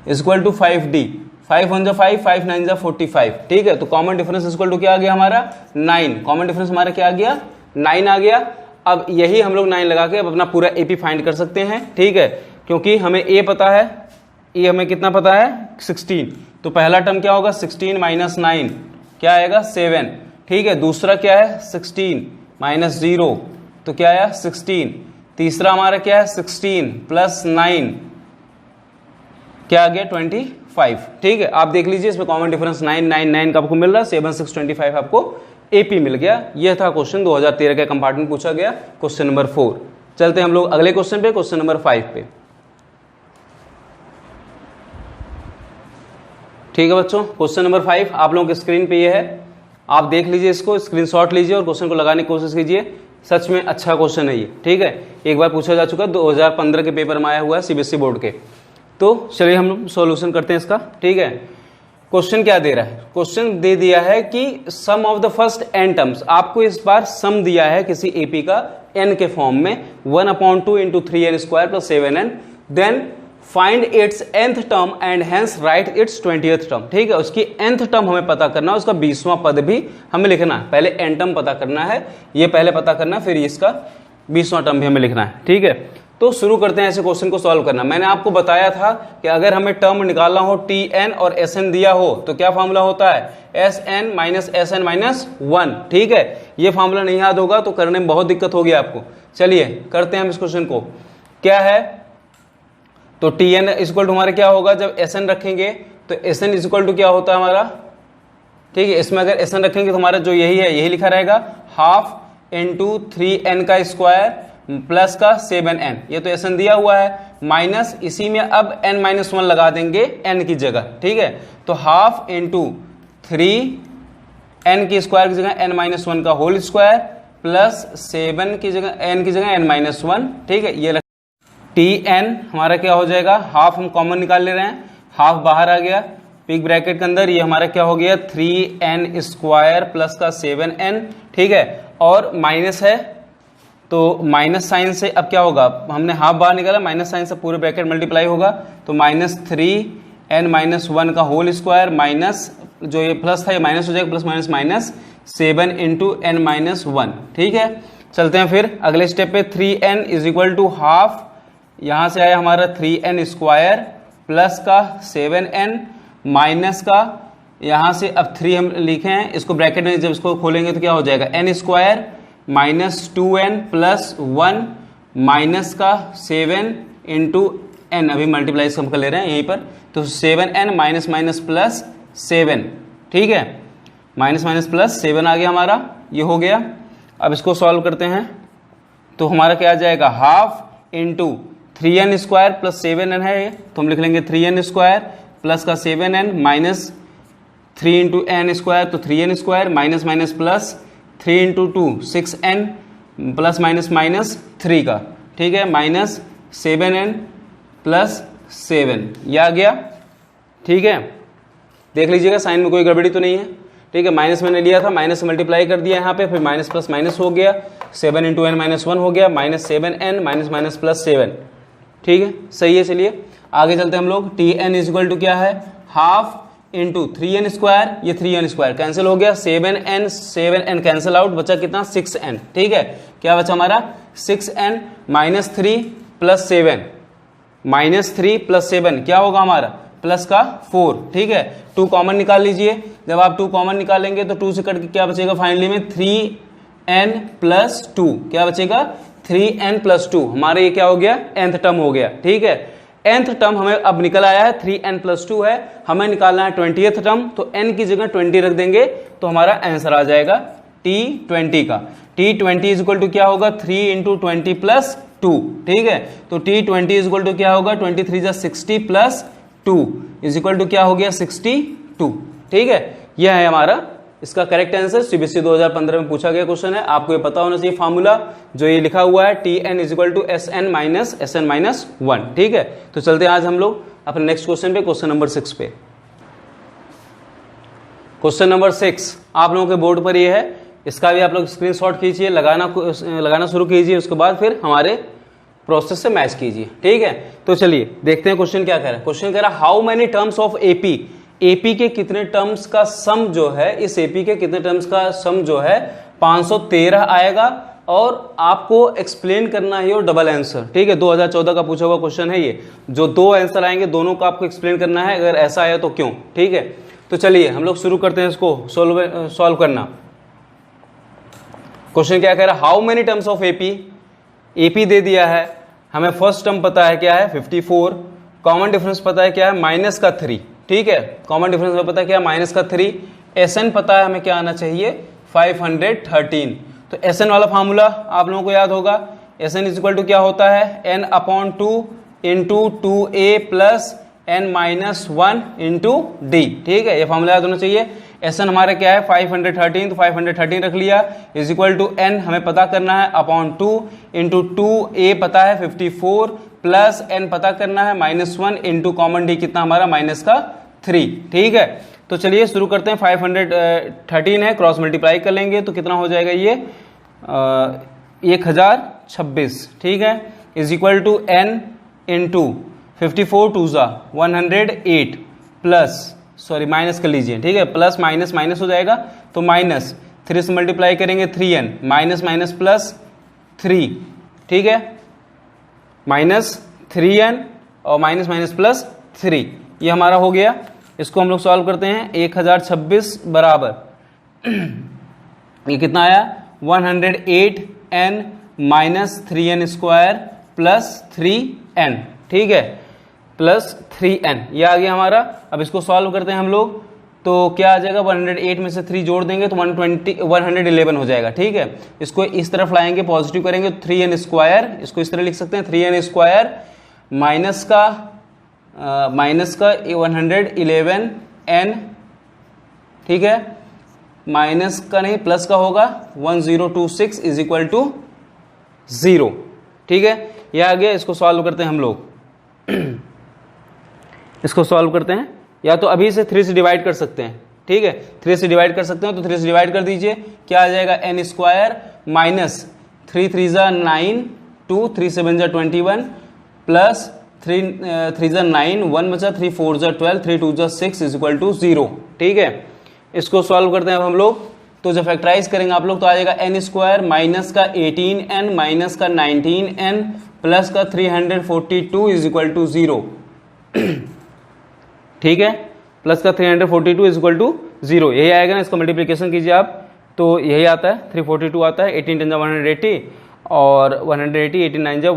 इज इक्वल टू 5d। 5 1 जा 5, 5 9 जा 45। ठीक है, तो common difference is equal to क्या आ गया हमारा 9। कॉमन डिफरेंस हमारा क्या आ गया 9 आ गया। अब यही हम लोग 9 लगा के अब अपना पूरा एपी फाइंड कर सकते हैं। ठीक है, क्योंकि हमें ए पता है, ए हमें कितना पता है 16, तो पहला टर्म क्या होगा 16 माइनस 9 क्या आएगा 7। ठीक है, दूसरा क्या है 16 माइनस 0 तो क्या आया 16। तीसरा हमारा क्या है 16 प्लस 9 क्या आ गया 25। ठीक है, आप देख लीजिए इसमें कॉमन डिफरेंस 9 9 9 का आपको मिल रहा है, 7 6 25 आपको एपी मिल गया। यह था क्वेश्चन 2013 का कंपार्टमेंट पूछा गया, क्वेश्चन नंबर 4। चलते हैं हम लोग अगले क्वेश्चन पे, क्वेश्चन नंबर 5 पे। ठीक है बच्चों, क्वेश्चन नंबर 5 आप लोगों के स्क्रीन पे ये है, आप देख लीजिए, इसको स्क्रीनशॉट लीजिए और क्वेश्चन को लगाने की कोशिश कीजिए। सच में अच्छा क्वेश्चन है ये। ठीक है, एक बार पूछा जा चुका, 2015 के पेपर में आया हुआ है सीबीएसई बोर्ड के। तो चलिए हम लोग सॉल्यूशन करते हैं इसका। ठीक है, क्वेश्चन क्या दे रहा है, क्वेश्चन दे दिया है कि sum of the first n terms, आपको इस बार सम दिया है किसी एपी का n के फॉर्म में 1/2 into 3n square plus 7n, then find its nth term and hence write its 20th term. ठीक है, उसकी nth टर्म हमें पता करना है, उसका 20वां पद भी हमें लिखना है। पहले n टर्म पता करना है, ये पहले पता करना है, फिर इसका 20वां टर्म भी हमें लिखना है। ठीक है, तो शुरू करते हैं ऐसे क्वेश्चन को सॉल्व करना। मैंने आपको बताया था कि अगर हमें टर्म निकालना हो tn और sn दिया हो तो क्या फार्मूला होता है sn माइनस sn माइनस 1। ठीक है, ये फार्मूला नहीं याद होगा तो करने में बहुत दिक्कत होगी आपको। चलिए करते हैं हम इस क्वेश्चन को। क्या है, तो tn इक्वल टू हमारा क्या होगा, जब sn रखेंगे तो sn इक्वल टू क्या होता है हमारा। ठीक है, इसमें अगर sn रखेंगे तो हमारा जो यही है यही लिखा रहेगा, हाफ इंटू 3n का स्क्वायर प्लस का 7n, ये तो sn दिया हुआ है, माइनस इसी में अब n माइनस 1 लगा देंगे n की जगह। ठीक है, तो हाफ इंटू 3n की स्क्वायर की जगह n माइनस 1 का होल स्क्वायर प्लस 7 की जगह n की जगह n माइनस 1। ठीक है, ये tn हमारा क्या हो जाएगा, हाफ हम कॉमन निकाल ले रहे हैं, हाफ बाहर आ गया पिग ब्रैकेट के अंदर, ये हमारा क्या हो गया 3n स्क्वायर प्लस का 7n। ठीक है, और माइनस है तो माइनस साइन से अब क्या होगा, हमने हाफ बाहर निकाला, माइनस साइन से पूरे ब्रैकेट मल्टीप्लाई होगा, तो माइनस 3n माइनस 1 का होल स्क्वायर माइनस जो ये प्लस था ये माइनस हो जाएगा, plus minus minus 7 into n minus 1। ठीक है, चलते हैं फिर अगले स्टेप पे। 3n is equal to half, यहां से आया हमारा 3n स्क्वायर प्लस का 7n माइनस का, यहां से अब 3 हम लिखे हैं, इसको ब्रैकेट में जब इसको खोलेंगे तो क्या हो जाएगा n square minus 2n plus 1 minus का 7 इंटू n, अभी मल्टीप्लाई हम कर ले रहे हैं यहीं पर, तो 7n माइनस माइनस प्लस 7। ठीक है, माइनस माइनस प्लस 7 आ गया हमारा, ये हो गया। अब इसको सॉल्व करते हैं तो हमारा क्या आ जाएगा, half into 3n square plus 7n है, तो हम लिख लेंगे 3n स्क्वायर प्लस का 7n minus 3 into n square, तो 3n square minus minus plus 3 into 2 6n plus minus minus 3 का। ठीक है, माइनस 7n प्लस 7, यह आ गया। ठीक है, देख लीजिएगा साइन में कोई गड़बड़ी तो नहीं है। ठीक है, माइनस मैंने लिया था, माइनस से मल्टीप्लाई कर दिया यहाँ पे, फिर माइनस प्लस माइनस हो गया, 7 इंटू n माइनस 1 हो गया, minus 7n minus minus plus 7। ठीक है, सही है। चलिए आगे चलते हैं हम लोग। tn इज इक्वल टू क्या है, हाफ इंटू 3n स्क्वायर, ये 3n स्क्वायर कैंसिल हो गया, 7n कैंसिल आउट, बचा कितना 6n। ठीक है, क्या बचा हमारा 6n minus 3 plus 7, minus 3 plus 7 क्या होगा हमारा प्लस का 4। ठीक है, 2 कॉमन निकाल लीजिए, जब आप 2 कॉमन निकालेंगे तो 2 से कट के क्या बचेगा फाइनली में 3n प्लस 2, क्या बचेगा 3n प्लस 2, हमारे ये क्या हो गया nth टर्म हो गया। ठीक है, nth टर्म हमें अब निकल आया है 3n प्लस 2 है, हमें निकालना है 20th टर्म, तो n की जगह 20 रख देंगे तो हमारा आंसर आ जाएगा t20 का। t20 इज इक्वल टू क्या होगा 3 इंटू 20 प्लस 2। ठीक है, तो t20 इज इक्वल टू क्या होगा 23 जा 60 प्लस 2 इज इक्वल टू क्या हो गया 62। ठीक है, यह है हमारा इसका करेक्ट आंसर। सीबीएसई 2015 में पूछा गया क्वेश्चन है, आपको ये पता होना चाहिए फार्मूला जो ये लिखा हुआ है Tn = Sn-1, ठीक है। तो चलते हैं आज हम लोग अपने नेक्स्ट क्वेश्चन पे, क्वेश्चन नंबर 6 पे। क्वेश्चन नंबर 6 आप लोगों के बोर्ड पर ये है, इसका भी आप लोग स्क्रीनशॉट कीजिए, लगाना शुरू कीजिए, उसके बाद फिर हमारे प्रोसेस से मैच कीजिए, ठीक है। तो चलिए देखते हैं क्वेश्चन क्या कह रहा है। क्वेश्चन कह रहा है how many terms of AP, AP के कितने टर्म्स का सम जो है, इस एपी के कितने टर्म्स का सम जो है 513 आएगा, और आपको एक्सप्लेन करना है और डबल आंसर, ठीक है। 2014 का पूछा हुआ क्वेश्चन है ये, जो 2 आंसर आएंगे दोनों का आपको एक्सप्लेन करना है, अगर ऐसा आया तो क्यों, ठीक है। तो चलिए हम लोग शुरू करते हैं इसको सॉल्व करना। क्वेश्चन क्या कह रहा है, how many terms of AP, AP दे दिया है हमें, फर्स्ट टर्म पता है क्या है 54, कॉमन डिफरेंस पता है क्या है -3, ठीक है। कॉमन डिफरेंस हमें पता है क्या है -3, एसएन पता है हमें क्या आना चाहिए 513। तो एसएन वाला फार्मूला आप लोगों को याद होगा, एसएन = क्या होता है n/2 × 2a + n-1 × d, ठीक है। ये फार्मूला याद होना चाहिए। एसएन हमारा क्या है 513, तो 513 रख लिया, = n हमें पता करना है /2 × 2a पता है 54 प्लस n पता करना है -1 × कॉमन d कितना हमारा -3, ठीक है। तो चलिए शुरू करते हैं। 513 है, क्रॉस मल्टीप्लाई कर लेंगे तो कितना हो जाएगा ये 1026, ठीक है, = n × 54 2 108 प्लस माइनस कर लीजिए, ठीक है, प्लस माइनस माइनस हो जाएगा तो -3 से मल्टीप्लाई करेंगे 3n, माइनस माइनस प्लस 3, ठीक है, -3n और माइनस माइनस प्लस 3, ये हमारा हो गया। इसको हम लोग सॉल्व करते हैं। 1026 बराबर ये कितना आया 108n - 3n² प्लस 3n, ठीक है, प्लस 3n, ये आ गया हमारा। अब इसको सॉल्व करते हैं हम लोग, तो क्या आ जाएगा 108 में से 3 जोड़ देंगे तो 111 हो जाएगा, ठीक है। इसको इस तरफ लाएंगे, पॉजिटिव करेंगे तो 3n², इसको इस तरह लिख सकते हैं 3n² माइनस का 111n, ठीक है, माइनस का नहीं प्लस का होगा 1026 = 0, ठीक है, ये आ गया। इसको सॉल्व करते हैं हम लोग इसको सॉल्व करते हैं, या तो अभी से 3 से डिवाइड कर सकते हैं, ठीक है, 3 से डिवाइड कर सकते हैं, तो 3 से डिवाइड कर दीजिए, क्या आ जाएगा n² माइनस 3 3 9 2 3 7 21 प्लस 3 3 9 1 बचा 3 4 12 3 2 6 = 0, ठीक है। इसको सॉल्व करते हैं अब हम लोग, तो जब फैक्टराइज करेंगे आप लोग तो आ जाएगा n² माइनस का 18n माइनस का 19n प्लस का 342 = 0, ठीक है, प्लस का 342 = 0, यही आएगा ना। इसका मल्टीप्लिकेशन कीजिए आप तो यही आता है 342 आता है, 18 × 180 और 180 18 9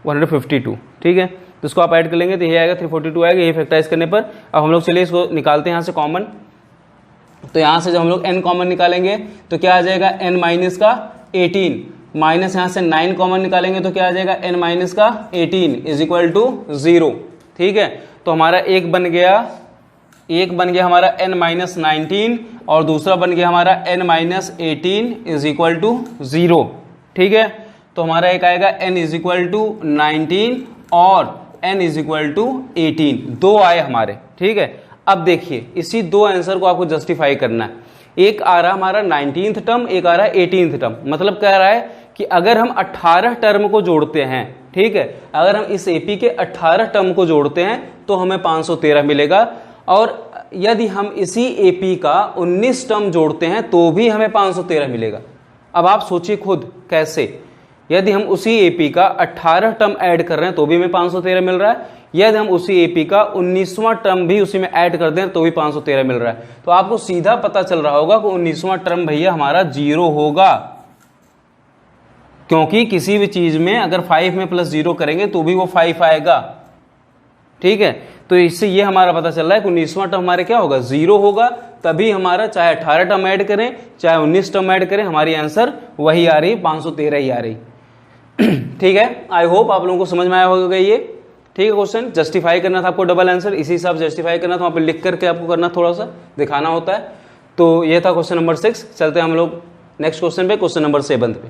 152, ठीक है। तो इसको आप ऐड कर लेंगे तो यही आएगा 342 आएगा, यही फैक्टराइज करने पर। अब हम लोग चलिए इसको निकालते हैं यहाँ से कॉमन, तो यहाँ से जब हम लोग n कॉमन निकालेंगे तो क्या आ जाएगा n माइनस का 18 माइनस यहाँ से 9 कॉमन निकालेंगे तो क्या आ जाएगा n माइनस का 18 = 0, ठीक है। तो हमारा एक बन गया हमारा n - 19 और दूसरा बन गया हमारा n - 18 = 0, ठीक है। तो हमारा एक आएगा n = 19 और n = 18, 2 आए हमारे, ठीक है। अब देखिए इसी 2 आंसर को आपको जस्टिफाई करना है। एक आ रहा हमारा 19th टर्म, एक आ रहा है 18th टर्म, मतलब कह रहा है कि अगर हम 18 टर्म को जोड़ते हैं, ठीक है, अगर हम इस एपी के 18 टर्म को जोड़ते हैं तो हमें 513 मिलेगा, और यदि हम इसी एपी का 19 टर्म जोड़ते हैं तो भी हमें 513 मिलेगा। अब आप सोचिए खुद कैसे, यदि हम उसी एपी का 18 टर्म ऐड कर रहे हैं तो भी हमें 513 मिल रहा है, यदि हम उसी एपी का 19वां टर्म भी उसी में ऐड कर दें तो भी 513 मिल रहा है। तो आपको सीधा पता चल रहा होगा कि 19वां टर्म भैया हमारा 0 होगा, क्योंकि किसी भी चीज में अगर 5 में +0 करेंगे तो भी वो 5 आएगा, ठीक है। तो इससे ये हमारा पता चल रहा है कि 19वां टर्म हमारे क्या होगा 0 होगा, तभी हमारा चाहे 18 टर्म ऐड करें चाहे 19 टर्म ऐड करें हमारी आंसर वही आ रही, 513 ही आ रही। ठीक है, आई होप आप लोगों को समझ में आया होगा ये। ठीक है। क्वेश्चन जस्टिफाई करना था आपको, डबल आंसर इसी हिसाब से जस्टिफाई करना था, वहाँ पे लिख करके आपको करना, थोड़ा सा दिखाना होता है। तो ये था क्वेश्चन नंबर 6। चलते हैं हम लोग नेक्स्ट क्वेश्चन पे, क्वेश्चन नंबर 7 पे।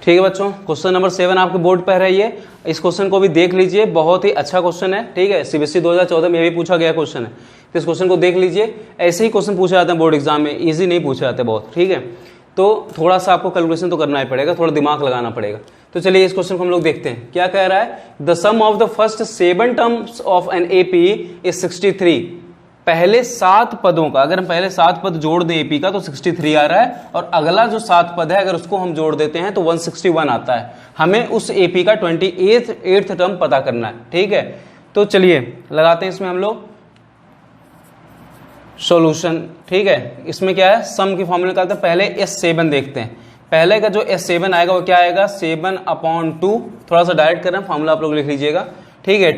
ठीक है बच्चों, क्वेश्चन नंबर 7 आपके बोर्ड पर रही है। इस क्वेश्चन को भी देख लीजिए, बहुत ही अच्छा क्वेश्चन है। ठीक है, सीबीएसई 2014 में भी पूछा गया क्वेश्चन है, तो इस क्वेश्चन को देख लीजिए। ऐसे ही क्वेश्चन पूछे जाते हैं बोर्ड एग्जाम में, इजी नहीं पूछे जाते बहुत। ठीक है, तो थोड़ा सा आपको कैलकुलेशन तो करना ही पड़ेगा, थोड़ा दिमाग लगाना पड़ेगा। तो चलिए इस क्वेश्चन को हम लोग देखते हैं क्या कह रहा है। The sum of the first 7 terms of an AP is 63। पहले 7 पदों का, अगर हम पहले 7 पद जोड़ दें एपी का तो 63 आ रहा है, और अगला जो 7 पद है अगर उसको हम जोड़ देते हैं तो 161 आता है। हमें उस एपी का 28th टर्म पता करना है। ठीक है, तो चलिए लगाते हैं इसमें हम लोग सॉल्यूशन। ठीक है, इसमें क्या है, सम की फॉर्मूला निकालते हैं। पहले S7 देखते हैं। पहले का जो S7 आएगा वो क्या आएगा, 7/2। थोड़ा सा डायरेक्ट कर रहे हैं, फॉर्मूला आप लोग लिख लीजिएगा। ठीक है,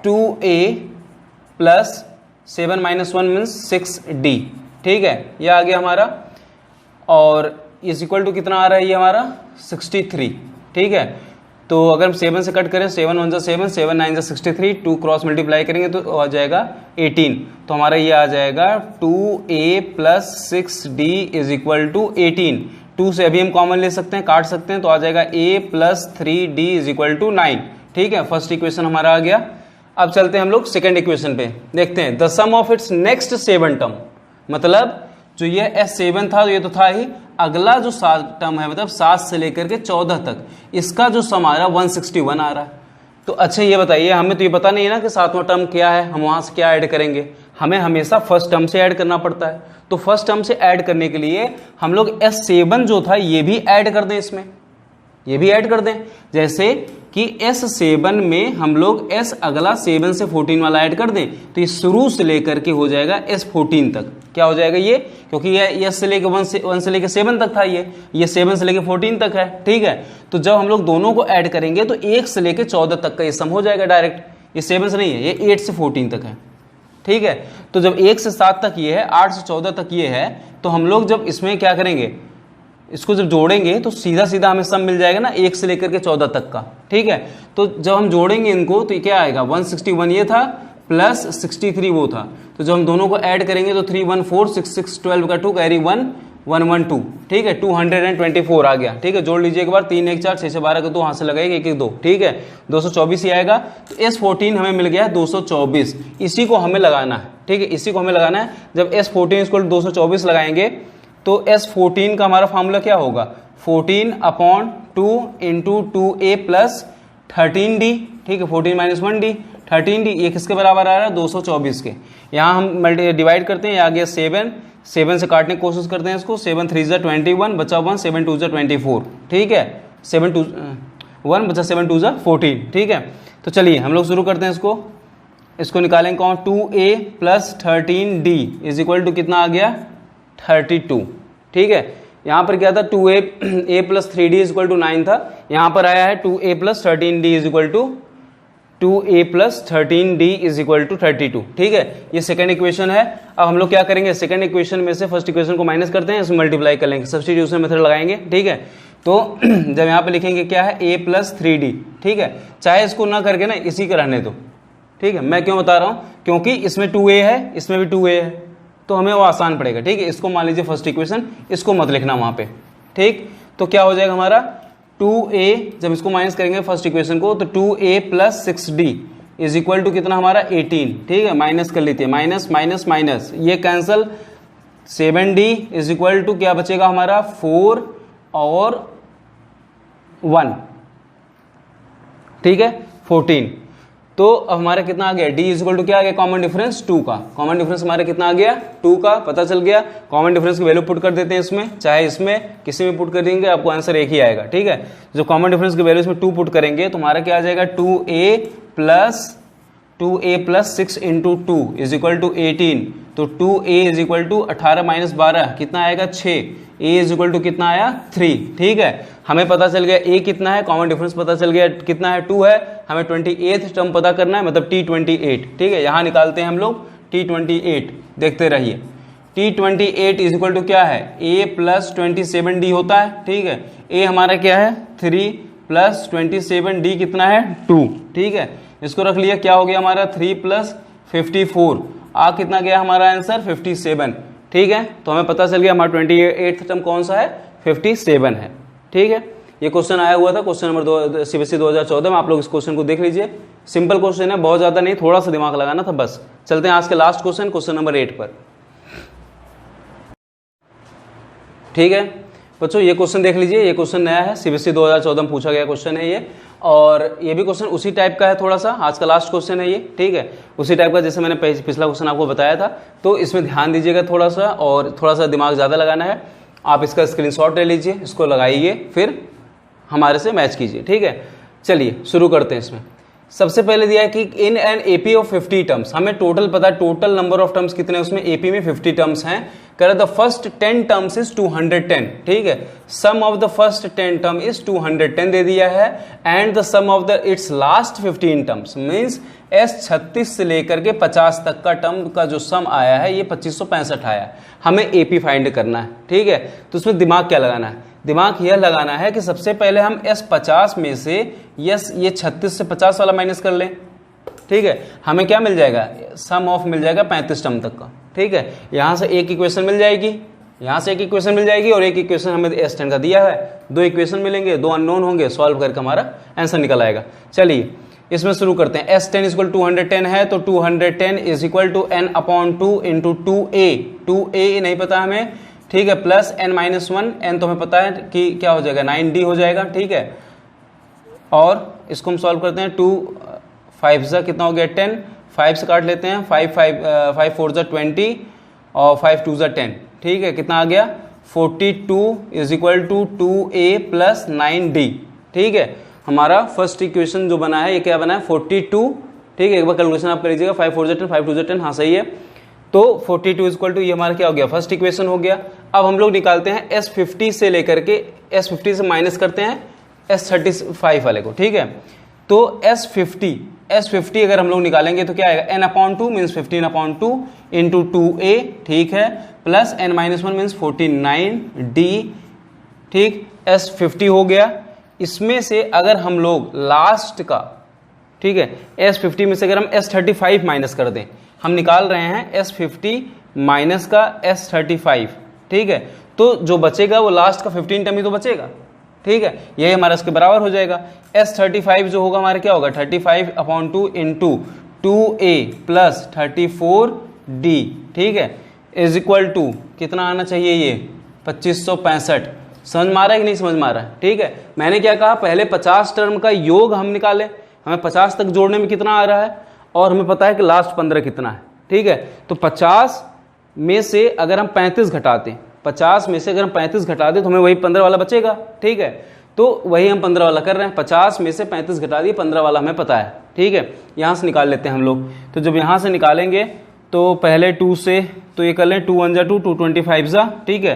2a प्लस 7 - 1 मीन्स 6d। ठीक है, ये आ गया हमारा, और इज इक्वल टू कितना आ रहा है ये हमारा 63। ठीक है, तो अगर हम 7 से कट करें, 7 1 7, 7 9 63, 2 क्रॉस मल्टीप्लाई करेंगे तो आ जाएगा 18। तो हमारा ये आ जाएगा 2a plus 6d is equal to 18। 2 से अभी हम कॉमन ले सकते हैं, काट सकते हैं, तो आ जाएगा a plus 3d is equal to 9। ठीक है, फर्स्ट इक्वेशन हमारा आ गया। अब चलते हैं हम लोग सेकेंड इक्वेशन पे, देखते हैं the sum of its next 7 term. मतलब जो ये S7 था ये तो था ही, अगला जो 7 टर्म है, मतलब 7 से लेकर के 14 तक, इसका जो सम आ रहा है 161 आ रहा है। तो अच्छा ये बताइए, हमें तो ये पता नहीं है ना कि 7वां टर्म क्या है, हम वहां से क्या ऐड करेंगे। हमें हमेशा फर्स्ट टर्म से ऐड करना पड़ता है। तो फर्स्ट टर्म से ऐड करने के लिए हम लोग S7 जो था ये भी ऐड कर दें, इसमें ये भी ऐड कर दें। जैसे कि S7 में हम लोग S अगला 7 से 14 वाला ऐड कर दें, तो ये शुरू से लेकर के हो जाएगा S14 तक। क्या हो जाएगा ये, क्योंकि ये S से लेकर 1 से लेकर 7 तक था, ये 7 से लेकर 14 तक है। ठीक है, तो जब हम लोग दोनों को ऐड करेंगे तो 1 से लेकर 14 तक का ये सम हो जाएगा डायरेक्ट। ये 7 से नहीं है, ये 8 से 14 तक है। ठीक है, तो जब 1 से 7 तक ये है, 8 से 14 तक ये है, तो हम लोग जब इसमें क्या करेंगे, इसको जब जोड़ेंगे तो सीधा सीधा हमें सम मिल जाएगा ना 1 से लेकर के 14 तक का। ठीक है, तो जब हम जोड़ेंगे इनको तो क्या आएगा, 161 ये था प्लस 63 वो था। तो जब हम दोनों को ऐड करेंगे तो 3 1 4 6 6 12 का 2 कैरी 1 1 1 2। ठीक है, 224 आ गया। ठीक है, जोड़ लीजिए एक बार, 3 1 4 6 से 12 का 2 हाथ से लगाएगा 1 1 2। ठीक है, 224 ही आएगा। तो S14 हमें मिल गया है 224, इसी को हमें लगाना है। ठीक है, इसी को हमें लगाना है। जब S14 इसको 224 लगाएंगे तो S14 का हमारा फॉर्मूला क्या होगा, 14/2 इंटू 2a प्लस 13d। ठीक है, 14 - 1d 13d, ये किसके बराबर आ रहा है, 224 के। यहाँ हम डिवाइड करते हैं, ये आ गया 7 से काटने की कोशिश करते हैं इसको। 7 3 ज़ा 21, बचा 1, 7 2 ज़ा 24। ठीक है, 7 2 1 बचा 7 2 ज़ा 14। ठीक है, तो चलिए हम लोग शुरू करते हैं इसको निकालेंगे कौन, 2a plus 13d is equal to कितना आ गया, 32। ठीक है, यहाँ पर क्या था, 2a plus 3d is equal to 9 था। यहाँ पर आया है 2a plus 13d is equal to 2a plus 13d is equal to 32। ठीक है, ये सेकंड इक्वेशन है। अब हम लोग क्या करेंगे, सेकंड इक्वेशन में से फर्स्ट इक्वेशन को माइनस करते हैं, इसमें मल्टीप्लाई कर लेंगे, सब्स्टिट्यूशन मेथड लगाएंगे। ठीक है, तो जब यहाँ पे लिखेंगे क्या है, a प्लस 3d। ठीक है, चाहे इसको ना करके ना इसी का रहने दो। ठीक है, मैं क्यों बता रहा हूँ, क्योंकि इसमें 2a है, इसमें भी 2a है, तो हमें वो आसान पड़ेगा। ठीक है, इसको मान लीजिए फर्स्ट इक्वेशन, इसको मत लिखना वहां पे। ठीक, तो क्या हो जाएगा हमारा 2a, जब इसको माइनस करेंगे फर्स्ट इक्वेशन को, तो 2a plus 6d is equal to कितना हमारा 18। ठीक है, माइनस कर लेते हैं, माइनस माइनस माइनस ये cancel, 7d is equal to क्या बचेगा हमारा 4 और 1। ठीक है, 14। तो अब हमारा कितना आ गया, d इज इक्वल टू क्या आ गया, कॉमन डिफरेंस 2 का। कॉमन डिफरेंस हमारा कितना आ गया, 2 का, पता चल गया। कॉमन डिफरेंस की वैल्यू पुट कर देते हैं इसमें, चाहे इसमें किसी में पुट कर देंगे आपको आंसर एक ही आएगा। ठीक है, जो कॉमन डिफरेंस की वैल्यू इसमें 2 पुट करेंगे तो हमारा क्या आ जाएगा, 2a plus 6 into 2 is equal to 18। तो 2a is equal to 18 minus 12 कितना आएगा, 6। a इज इक्वल टू कितना आया, 3। ठीक है, हमें पता चल गया a कितना है, कॉमन डिफरेंस पता चल गया कितना है, 2 है। हमें 28th टर्म पता करना है, मतलब T28। ठीक है, यहाँ निकालते हैं हम लोग T28, देखते रहिए। T28 इज इक्वल टू क्या है, A प्लस 27D होता है, ठीक है। A हमारा क्या है 3 प्लस 27D कितना है 2, ठीक है। इसको रख लिया, क्या हो गया हमारा 3 प्लस 54, कितना गया हमारा आंसर 57, ठीक है। तो हमें पता चल गया हमारा 28th टर्म कौन सा है, 57 है, ठीक है। ये क्वेश्चन आया हुआ था क्वेश्चन नंबर CBSE 2014 में, आप लोग इस क्वेश्चन को देख लीजिए। सिंपल क्वेश्चन है, बहुत ज्यादा नहीं, थोड़ा सा दिमाग लगाना था बस। चलते हैं आज के लास्ट क्वेश्चन, क्वेश्चन नंबर 8 पर, ठीक है बच्चों। ये क्वेश्चन देख लीजिए, ये क्वेश्चन नया है, CBSE 2014 में पूछा गया क्वेश्चन है ये, और ये भी क्वेश्चन उसी टाइप का है, थोड़ा सा आज का लास्ट क्वेश्चन है ये, ठीक है। उसी टाइप का जैसे मैंने पिछला क्वेश्चन आपको बताया था, तो इसमें ध्यान दीजिएगा थोड़ा सा, और थोड़ा सा दिमाग ज्यादा लगाना है। आप इसका स्क्रीनशॉट ले लीजिए, इसको लगाइए, फिर हमारे से मैच कीजिए, ठीक है। चलिए शुरू करते हैं। इसमें सबसे पहले दिया है कि in an AP of 50 terms, हमें टोटल पता है, टोटल नंबर ऑफ टर्म्स कितने हैं उसमें, एपी में 50 टर्म्स हैं। कह द फर्स्ट 10 टर्म्स इज 210, ठीक है। Sum of the first 10 term is 210 दे दिया है, and the sum of the its last 15 terms means S36 से लेकर के 50 तक का टर्म का जो सम आया है ये 2565 आया है। हमें एपी फाइंड करना है, ठीक है। तो उसमें दिमाग क्या लगाना है, दिमाग यह लगाना है कि सबसे पहले हम S50 में से ये 36 से 50 वाला माइनस कर लें, ठीक है। हमें क्या मिल जाएगा, सम ऑफ मिल जाएगा 35 टर्म तक का, ठीक है। यहां से एक इक्वेशन मिल जाएगी, यहां से एक इक्वेशन मिल जाएगी, और एक इक्वेशन हमें S10 का दिया है, 2 इक्वेशन मिलेंगे, 2 अननोन होंगे, सॉल्व करके हमारा आंसर निकल आएगा। चलिए इसमें शुरू करते हैं। S10 इज इक्वल 210 है, तो 210 is equal to n/2 into 2a नहीं पता हमें, ठीक है, प्लस n-1, n तो हमें पता है कि क्या हो जाएगा 9d हो जाएगा, ठीक है। और इसको हम सॉल्व करते हैं, 2 5 जा कितना हो गया 10, 5 से काट लेते हैं, 5 4 जा 20 और 5 2 जा 10, ठीक है। कितना आ गया 42 is equal to 2a plus 9d, ठीक है। हमारा फर्स्ट इक्वेशन जो बना है ये क्या बना है 42, ठीक है। एक बार कैलकुलेशन आप कर लीजिएगा, 5 4 जा 10, 5 2 जा 10, हाँ सही है। तो 42 इज इक्वल टू ये हमारा क्या हो गया फर्स्ट इक्वेशन हो गया। अब हम लोग निकालते हैं S50 से लेकर के, S50 से माइनस करते हैं S35 वाले को, ठीक है। तो S50 अगर हम लोग निकालेंगे तो क्या आएगा, n/2 मीन्स 15/2 इंटू 2a, ठीक है, प्लस n-1 मीन्स 49d, ठीक। S50 हो गया। इसमें से अगर हम लोग लास्ट का, ठीक है, S50 में से अगर हम S35 माइनस कर दें, हम निकाल रहे हैं S50 माइनस का S35, ठीक है, तो जो बचेगा वो लास्ट का 15 टर्म ही तो बचेगा, ठीक है। यही हमारा इसके बराबर हो जाएगा। S35 जो होगा हमारा क्या होगा 35/2 इंटू 2a प्लस 34d, ठीक है, इज इक्वल टू कितना आना चाहिए ये 2565। समझ में आ रहा है कि नहीं समझ में आ रहा है, ठीक है। मैंने क्या कहा, पहले 50 टर्म का योग हम निकाले, हमें 50 तक जोड़ने में कितना आ रहा है, और हमें पता है कि लास्ट 15 कितना है, ठीक है। तो 50 में से अगर हम 35 घटाते, 50 में से अगर हम 35 घटा दें तो हमें वही 15 वाला बचेगा, ठीक है। तो वही हम 15 वाला कर रहे हैं, 50 में से 35 घटा दिए, 15 वाला हमें पता है, ठीक है। यहां से निकाल लेते हैं हम लोग। तो जब यहां से निकालेंगे तो पहले 2 से, तो ये कर लें 2 1 जा 2, 2 25 जा, ठीक है।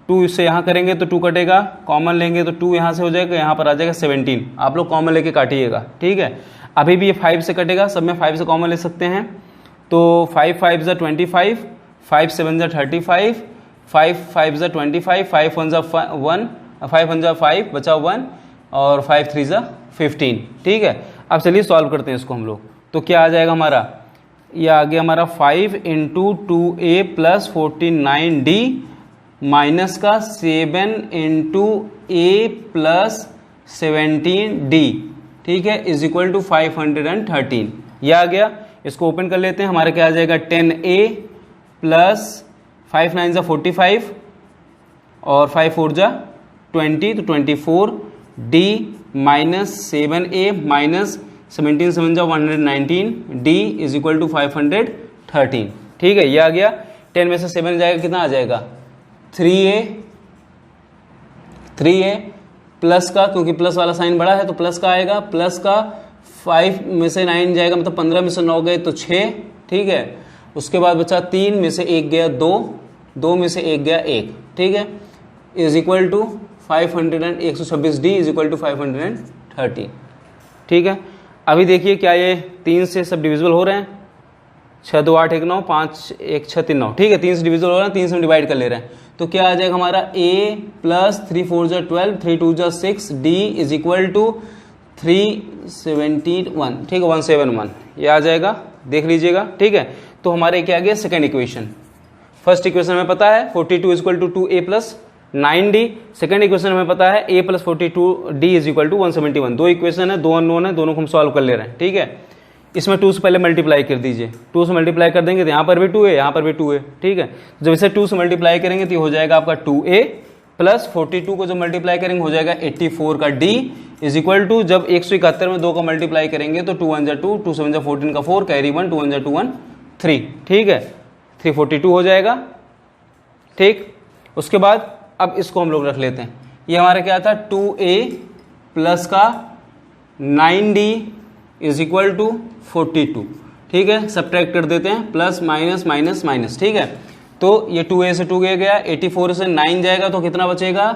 2 से यहाँ करेंगे तो 2 कटेगा, कॉमन लेंगे तो 2 यहाँ से हो जाएगा, यहाँ पर आ जाएगा 17। आप लोग कॉमन लेके काटिएगा, ठीक है। अभी भी ये 5 से कटेगा, सब में 5 से कॉमन ले सकते हैं, तो 5 5 जा 25, 5 7 जा 35, 5 5 जा 25, 5 1 जा 1, 5 1 जा 5 बचा 1, और 5 3 जा 15, ठीक है। अब चलिए सॉल्व करते हैं इसको हम लोग। तो क्या आ जाएगा हमारा, ये आ गया हमारा 5 into 2a plus 49d minus का 7 इंटू a प्लस 17d, ठीक है, इज इक्वल टू 513। ये आ गया। इसको ओपन कर लेते हैं, हमारा क्या आ जाएगा 10a प्लस 5 9 जा 45 और 5 4 जा 20, तो 24d माइनस 7a माइनस 17 7 जा 119d इज इक्वल टू 513, ठीक है। ये आ गया। 10 में से 7 जाएगा, कितना आ जाएगा 3a प्लस का, क्योंकि प्लस वाला साइन बड़ा है तो प्लस का आएगा, प्लस का 5 में से 9 जाएगा, मतलब 15 में से 9 गए तो 6, ठीक है। उसके बाद बचा 3 में से 1 गया 2, 2 में से 1 गया 1, ठीक है, is equal to 126d is equal to 530, ठीक है। अभी देखिए क्या ये 3 से सब डिविजिबल हो रहे हैं। 6 2 8 1 9 5 1 6 3 9, ठीक है 3 से डिविजल हो रहा है, 3 से हम डिवाइड कर ले रहे हैं, तो क्या आ जाएगा हमारा a प्लस 3 4 जा 12 3 2 जा 6 d इज इक्वल टू 371, ठीक है 171, ये आ जाएगा, देख लीजिएगा, ठीक है। तो हमारे क्या आ गया सेकेंड इक्वेशन। फर्स्ट इक्वेशन हमें पता है 42 is equal to 2a plus 9d, second equation हमें पता है a plus 42d is equal to 171। दो इक्वेशन है, दो अननोन है, दोनों को हम सॉल्व कर ले रहे हैं, ठीक है। इसमें 2 से पहले मल्टीप्लाई कर दीजिए, 2 से मल्टीप्लाई कर देंगे तो यहाँ पर भी 2 है, यहाँ पर भी 2 है, ठीक है। जब इसे 2 से मल्टीप्लाई करेंगे तो हो जाएगा आपका 2a प्लस 42 को जब मल्टीप्लाई करेंगे हो जाएगा 84 का d इज इक्वल टू, जब 171 में 2 का मल्टीप्लाई करेंगे तो 2 1 जा 2 2 7 जा 14 का 4 कैरी 1 2 1 जा 2 1 3, ठीक है 342 हो जाएगा, ठीक। उसके बाद अब इसको हम लोग रख लेते हैं, ये हमारा क्या था 2a प्लस का 9d इज इक्वल टू 42, ठीक है। सब्ट्रैक्ट कर देते हैं, प्लस माइनस माइनस माइनस, ठीक है। तो ये 2a से 2 गया, 84 से 9 जाएगा तो कितना बचेगा,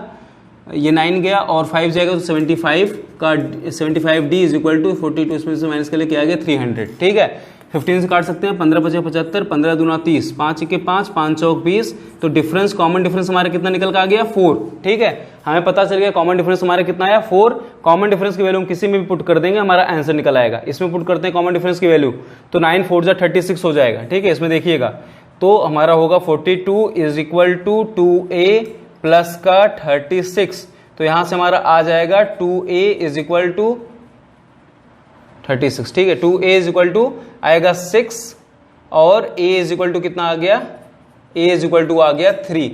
ये 9 गया और 5 जाएगा तो 75 का 75d इज इक्वल टू 42, इसमें से माइनस के लिए क्या आ गया 300, ठीक है। 15 से काट सकते हैं, 15 5 75, 15 दूना 30, 5 1 5, 5 चौक 20, तो डिफरेंस कॉमन डिफरेंस हमारे कितना निकल के आ गया 4, ठीक है। हमें पता चल गया कॉमन डिफरेंस हमारे कितना आया 4। कॉमन डिफरेंस की वैल्यू हम किसी में भी पुट कर देंगे, हमारा आंसर निकल आएगा। इसमें पुट करते हैं कॉमन डिफरेंस की वैल्यू तो 9 4 जा 36 हो जाएगा, ठीक है। इसमें देखिएगा तो हमारा होगा 42 is equal to 2a plus का 36, तो यहां से हमारा आ जाएगा 2a इज इक्वल टू 36, ठीक है। 2a इज इक्वल टू आएगा 6 और a इज इक्वल टू कितना आ गया, a इज इक्वल टू आ गया 3।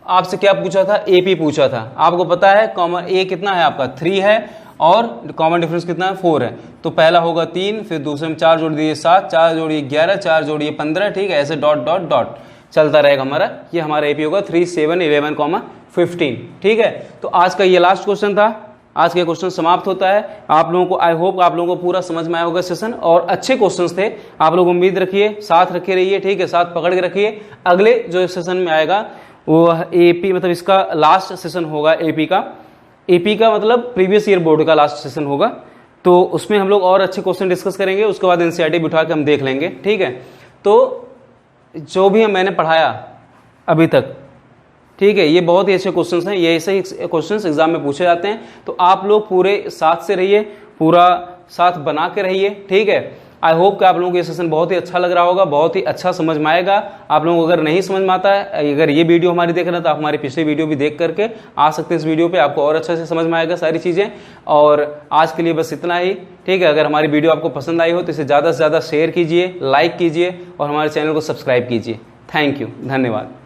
आपसे क्या पूछा था, AP पूछा था, आपको पता है कॉमन a कितना है आपका 3 है और कॉमन डिफरेंस कितना है 4 है, तो पहला होगा 3, फिर दूसरे में 4 जोड़ दिए 7, 4 जोड़िए 11, 4 जोड़िए 15, ठीक है। ऐसे डॉट डॉट डॉट चलता रहेगा हमारा, ये हमारा AP होगा 3 7 11, 15, ठीक है। तो आज का ये लास्ट क्वेश्चन था, आज का क्वेश्चन समाप्त होता है। आप लोगों को आई होप आप लोगों को पूरा समझ में आया होगा सेशन, और अच्छे क्वेश्चंस थे, आप लोग उम्मीद रखिए, साथ रखे रहिए, ठीक है, साथ पकड़ के रखिए। अगले जो सेशन में आएगा वो AP मतलब इसका लास्ट सेशन होगा, AP का मतलब प्रीवियस ईयर बोर्ड का लास्ट सेशन होगा, तो उसमें हम लोग और अच्छे क्वेश्चन डिस्कस करेंगे। उसके बाद NCERT बिठा के हम देख लेंगे, ठीक है। तो जो भी मैंने पढ़ाया अभी तक, ठीक है, ये बहुत ही अच्छे क्वेश्चंस हैं, ये ऐसे ही क्वेश्चंस एग्जाम में पूछे जाते हैं, तो आप लोग पूरे साथ से रहिए, पूरा साथ बना के रहिए, ठीक है। आई होप कि आप लोगों को ये सेशन बहुत ही अच्छा लग रहा होगा, बहुत ही अच्छा समझ में आएगा। आप लोगों को अगर नहीं समझ में आता है, अगर ये वीडियो हमारी देख रहे हैं तो आप हमारी पिछली वीडियो भी देख करके आ सकते हैं इस वीडियो पे, आपको और अच्छे से समझ में आएगा सारी चीज़ें। और आज के लिए बस इतना ही, ठीक है। अगर हमारी वीडियो आपको पसंद आई हो तो इसे ज़्यादा से ज़्यादा शेयर कीजिए, लाइक कीजिए और हमारे चैनल को सब्सक्राइब कीजिए। थैंक यू, धन्यवाद।